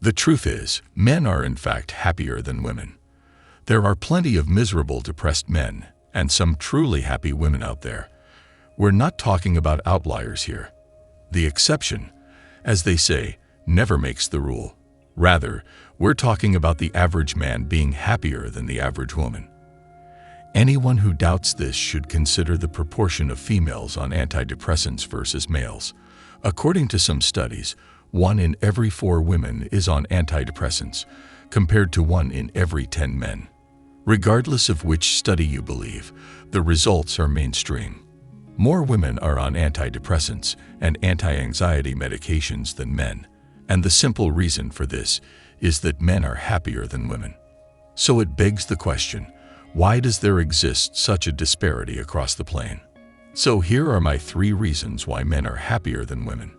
The truth is, men are in fact happier than women. There are plenty of miserable, depressed men and some truly happy women out there. We're not talking about outliers here. The exception, as they say, never makes the rule. Rather, we're talking about the average man being happier than the average woman. Anyone who doubts this should consider the proportion of females on antidepressants versus males. According to some studies, 1 in every 4 women is on antidepressants, compared to 1 in every 10 men. Regardless of which study you believe, the results are mainstream. More women are on antidepressants and anti-anxiety medications than men, and the simple reason for this is that men are happier than women. So it begs the question, why does there exist such a disparity across the plane? So here are my 3 reasons why men are happier than women.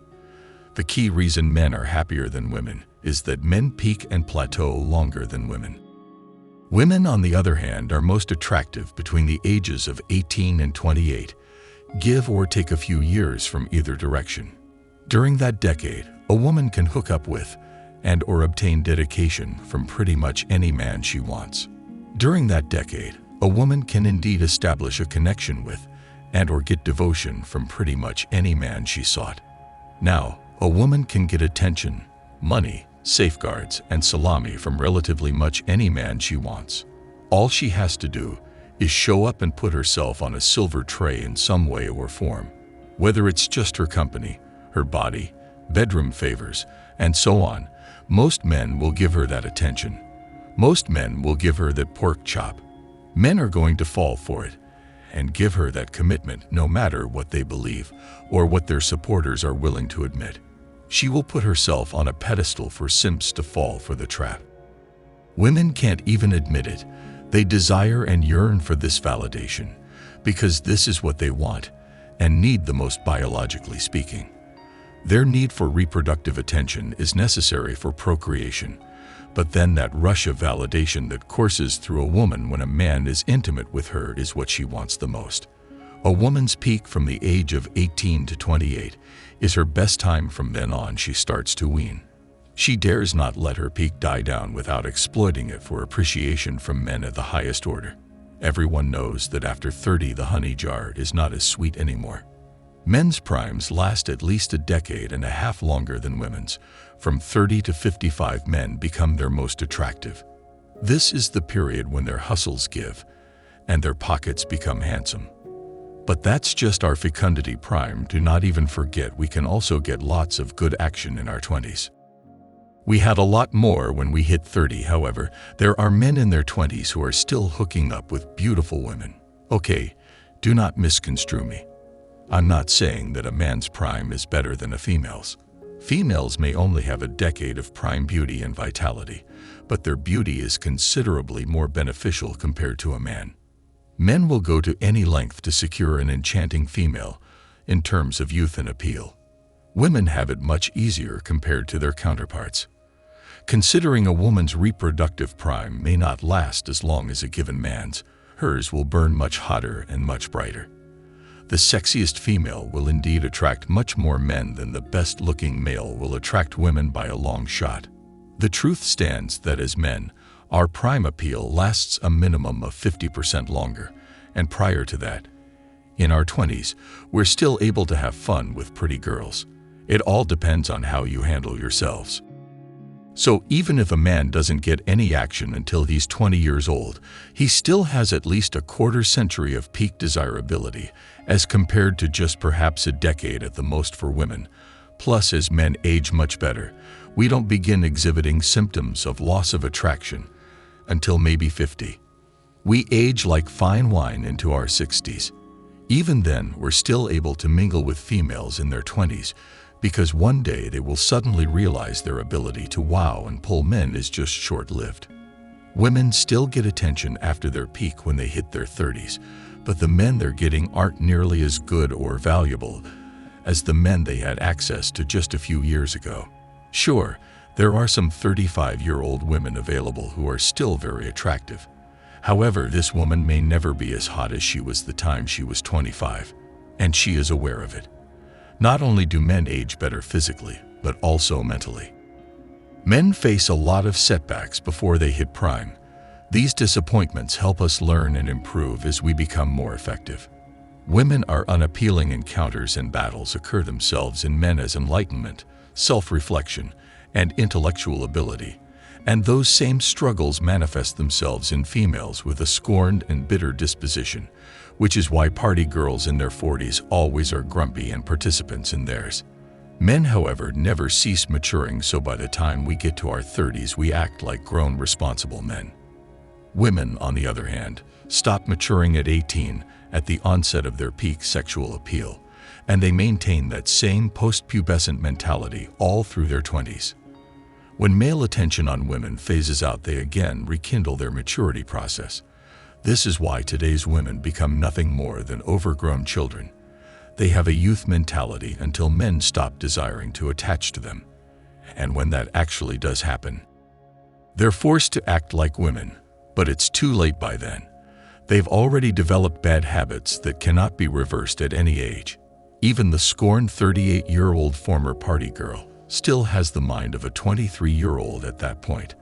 The key reason men are happier than women is that men peak and plateau longer than women. Women, on the other hand, are most attractive between the ages of 18 and 28, give or take a few years from either direction. During that decade, a woman can hook up with and/or obtain dedication from pretty much any man she wants. During that decade, a woman can indeed establish a connection with and/or get devotion from pretty much any man she sought. Now, a woman can get attention, money, safeguards, and salami from relatively much any man she wants. All she has to do is show up and put herself on a silver tray in some way or form. Whether it's just her company, her body, bedroom favors, and so on, most men will give her that attention. Most men will give her that pork chop. Men are going to fall for it and give her that commitment no matter what they believe or what their supporters are willing to admit. She will put herself on a pedestal for simps to fall for the trap. Women can't even admit it. They desire and yearn for this validation because this is what they want and need the most, biologically speaking. Their need for reproductive attention is necessary for procreation, but then that rush of validation that courses through a woman when a man is intimate with her is what she wants the most. A woman's peak from the age of 18 to 28 is her best time. From then on, she starts to wean. She dares not let her peak die down without exploiting it for appreciation from men at the highest order. Everyone knows that after 30, the honey jar is not as sweet anymore. Men's primes last at least a decade and a half longer than women's. From 30 to 55, men become their most attractive. This is the period when their hustles give and their pockets become handsome. But that's just our fecundity prime. Do not even forget we can also get lots of good action in our 20s. We had a lot more when we hit 30, however. There are men in their 20s who are still hooking up with beautiful women. Okay, do not misconstrue me. I'm not saying that a man's prime is better than a female's. Females may only have a decade of prime beauty and vitality, but their beauty is considerably more beneficial compared to a man. Men will go to any length to secure an enchanting female in terms of youth and appeal. Women have it much easier compared to their counterparts. Considering a woman's reproductive prime may not last as long as a given man's, hers will burn much hotter and much brighter. The sexiest female will indeed attract much more men than the best-looking male will attract women by a long shot. The truth stands that as men, our prime appeal lasts a minimum of 50% longer, and prior to that, in our 20s, we're still able to have fun with pretty girls. It all depends on how you handle yourselves. So even if a man doesn't get any action until he's 20 years old, he still has at least a quarter century of peak desirability as compared to just perhaps a decade at the most for women. Plus, as men age much better, we don't begin exhibiting symptoms of loss of attraction until maybe 50. We age like fine wine into our 60s. Even then, we're still able to mingle with females in their 20s because one day they will suddenly realize their ability to wow and pull men is just short-lived. Women still get attention after their peak when they hit their 30s, but the men they're getting aren't nearly as good or valuable as the men they had access to just a few years ago. Sure, there are some 35-year-old women available who are still very attractive. However, this woman may never be as hot as she was the time she was 25, and she is aware of it. Not only do men age better physically, but also mentally. Men face a lot of setbacks before they hit prime. These disappointments help us learn and improve as we become more effective. Women are unappealing encounters and battles occur themselves in men as enlightenment, self-reflection, and intellectual ability, and those same struggles manifest themselves in females with a scorned and bitter disposition, which is why party girls in their 40s always are grumpy and participants in theirs. Men, however, never cease maturing, so by the time we get to our 30s, we act like grown, responsible men. Women, on the other hand, stop maturing at 18, at the onset of their peak sexual appeal, and they maintain that same post-pubescent mentality all through their 20s. When male attention on women phases out, they again rekindle their maturity process. This is why today's women become nothing more than overgrown children. They have a youth mentality until men stop desiring to attach to them. And when that actually does happen, they're forced to act like women, but it's too late by then. They've already developed bad habits that cannot be reversed at any age. Even the scorned 38-year-old former party girl still has the mind of a 23-year-old at that point,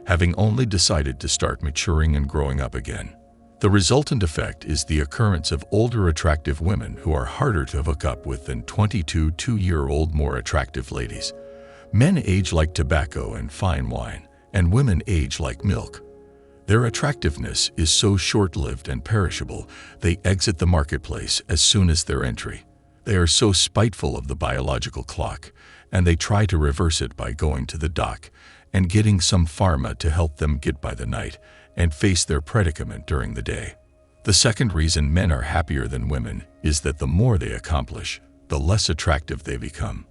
having only decided to start maturing and growing up again. The resultant effect is the occurrence of older attractive women who are harder to hook up with than 22-year-old more attractive ladies. Men age like tobacco and fine wine, and women age like milk. Their attractiveness is so short-lived and perishable, they exit the marketplace as soon as their entry. They are so spiteful of the biological clock, and they try to reverse it by going to the doc and getting some pharma to help them get by the night and face their predicament during the day. The second reason men are happier than women is that the more they accomplish, the less attractive they become.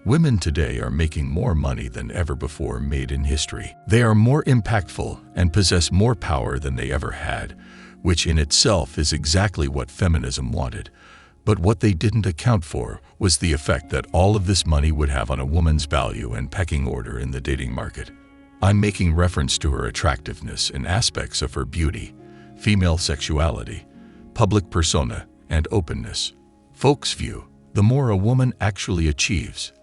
Women today are making more money than ever before made in history. They are more impactful and possess more power than they ever had, which in itself is exactly what feminism wanted. But what they didn't account for was the effect that all of this money would have on a woman's value and pecking order in the dating market. I'm making reference to her attractiveness and aspects of her beauty, female sexuality, public persona, and openness. Folks' view: the more a woman actually achieves,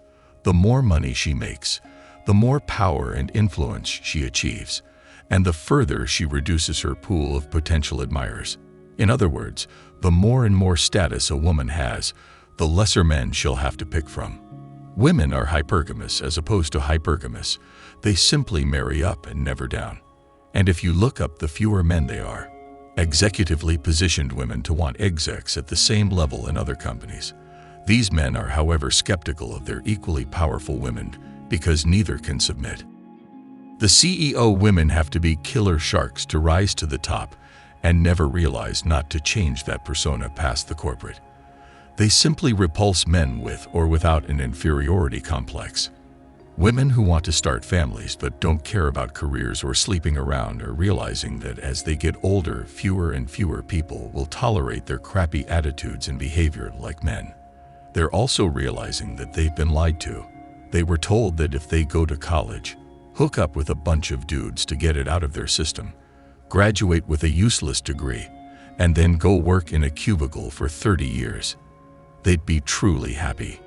the more money she makes, the more power and influence she achieves, and the further she reduces her pool of potential admirers. In other words, the more and more status a woman has, the lesser men she'll have to pick from. Women are hypergamous as opposed to hypergamous. They simply marry up and never down. And if you look up, the fewer men they are. Executively positioned women to want execs at the same level in other companies. These men are, however, skeptical of their equally powerful women because neither can submit. The CEO women have to be killer sharks to rise to the top and never realize not to change that persona past the corporate. They simply repulse men with or without an inferiority complex. Women who want to start families but don't care about careers or sleeping around are realizing that as they get older, fewer and fewer people will tolerate their crappy attitudes and behavior like men. They're also realizing that they've been lied to. They were told that if they go to college, hook up with a bunch of dudes to get it out of their system, graduate with a useless degree, and then go work in a cubicle for 30 years, they'd be truly happy.